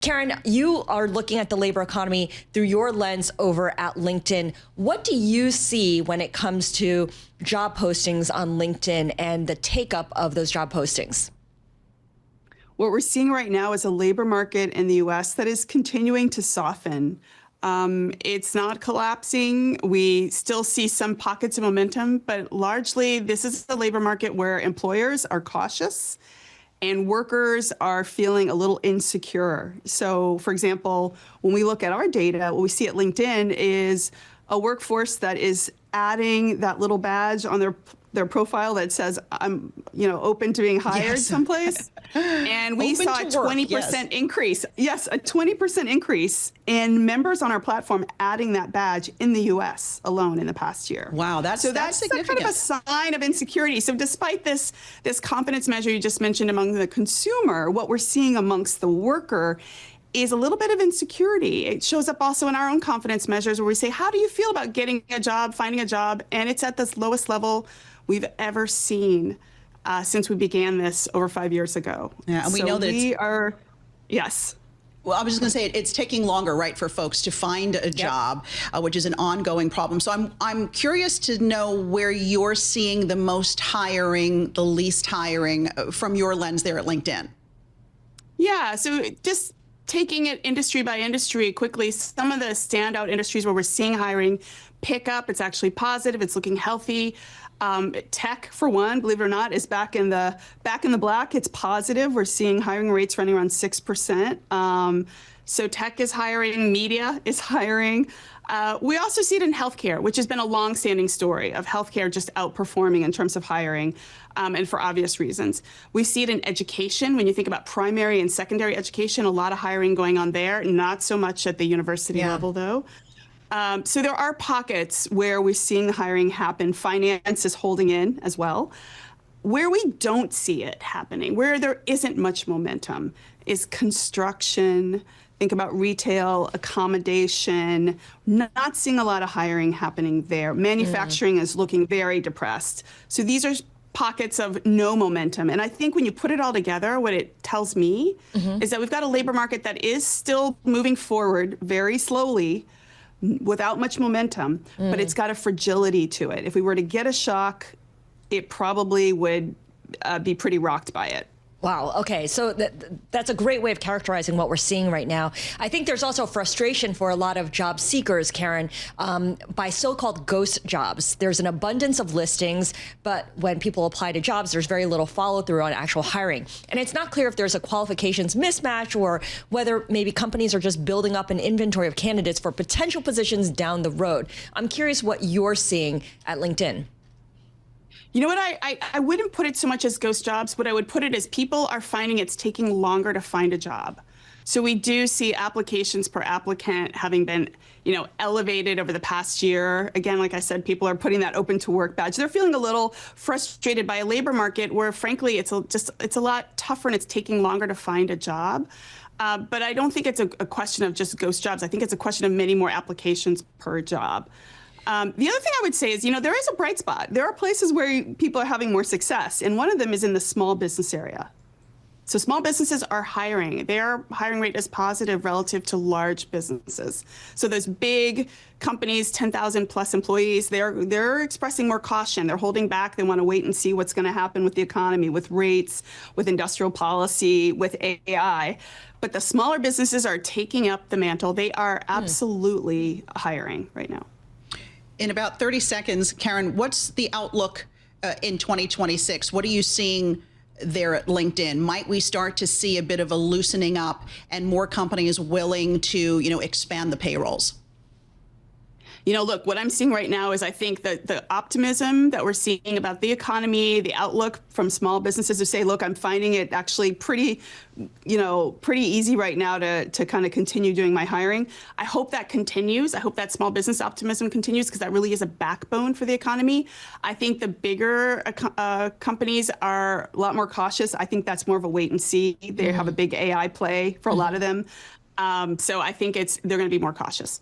Karen, you are looking at the labor economy through your lens over at LinkedIn. What do you see when it comes to job postings on LinkedIn and the take-up of those job postings? What we're seeing right now is a labor market in the U.S. that is continuing to soften. It's not collapsing. We still see some pockets of momentum, but largely this is the labor market where employers are cautious and workers are feeling a little insecure. So, for example, when we look at our data, what we see at LinkedIn is a workforce that is adding that little badge on their profile that says, I'm open to being hired someplace. And we saw a 20% increase. Yes, a 20% increase in members on our platform adding that badge in the U.S. alone in the past year. Wow, that's significant. Kind of a sign of insecurity. So despite this confidence measure you just mentioned among the consumer, what we're seeing amongst the worker is a little bit of insecurity. It shows up also in our own confidence measures where we say, how do you feel about getting a job, finding a job? And it's at this lowest level we've ever seen since we began this over 5 years ago. Yeah, and we know that yes. Well, I was just going to say it's taking longer, right, for folks to find a job, which is an ongoing problem. So I'm curious to know where you're seeing the most hiring, the least hiring from your lens there at LinkedIn. Yeah, so just taking it industry by industry quickly, some of the standout industries where we're seeing hiring pick up, it's actually positive, it's looking healthy. Tech, for one, believe it or not, is back in the black. It's positive. We're seeing hiring rates running around 6%. So tech is hiring, media is hiring. We also see it in healthcare, which has been a long-standing story of healthcare just outperforming in terms of hiring, and for obvious reasons. We see it in education. When you think about primary and secondary education, a lot of hiring going on there, not so much at the university level, though. So there are pockets where we're seeing the hiring happen. Finance is holding in as well. Where we don't see it happening, where there isn't much momentum, is construction. Think about retail, accommodation, not seeing a lot of hiring happening there. Manufacturing is looking very depressed. So these are pockets of no momentum. And I think when you put it all together, what it tells me is that we've got a labor market that is still moving forward very slowly, without much momentum, but it's got a fragility to it. If we were to get a shock, it probably would be pretty rocked by it. Wow. Okay. So that's a great way of characterizing what we're seeing right now. I think there's also frustration for a lot of job seekers, Karen, by so-called ghost jobs. There's an abundance of listings, but when people apply to jobs, there's very little follow through on actual hiring. And it's not clear if there's a qualifications mismatch or whether maybe companies are just building up an inventory of candidates for potential positions down the road. I'm curious what you're seeing at LinkedIn. You know what, I wouldn't put it so much as ghost jobs. What I would put it as people are finding it's taking longer to find a job. So we do see applications per applicant having been, elevated over the past year. Again, like I said, people are putting that open to work badge. They're feeling a little frustrated by a labor market where, frankly, it's a lot tougher and it's taking longer to find a job. But I don't think it's a question of just ghost jobs. I think it's a question of many more applications per job. The other thing I would say is, there is a bright spot. There are places where people are having more success, and one of them is in the small business area. So small businesses are hiring. Their hiring rate is positive relative to large businesses. So those big companies, 10,000 plus employees, they're expressing more caution. They're holding back. They want to wait and see what's going to happen with the economy, with rates, with industrial policy, with AI. But the smaller businesses are taking up the mantle. They are absolutely hiring right now. In about 30 seconds, Karen, what's the outlook in 2026? What are you seeing there at LinkedIn? Might we start to see a bit of a loosening up and more companies willing to, expand the payrolls? Look, what I'm seeing right now is I think that the optimism that we're seeing about the economy, the outlook from small businesses who say, look, I'm finding it actually pretty easy right now to kind of continue doing my hiring. I hope that continues. I hope that small business optimism continues because that really is a backbone for the economy. I think the bigger companies are a lot more cautious. I think that's more of a wait and see. They have a big AI play for a lot of them. So I think they're going to be more cautious.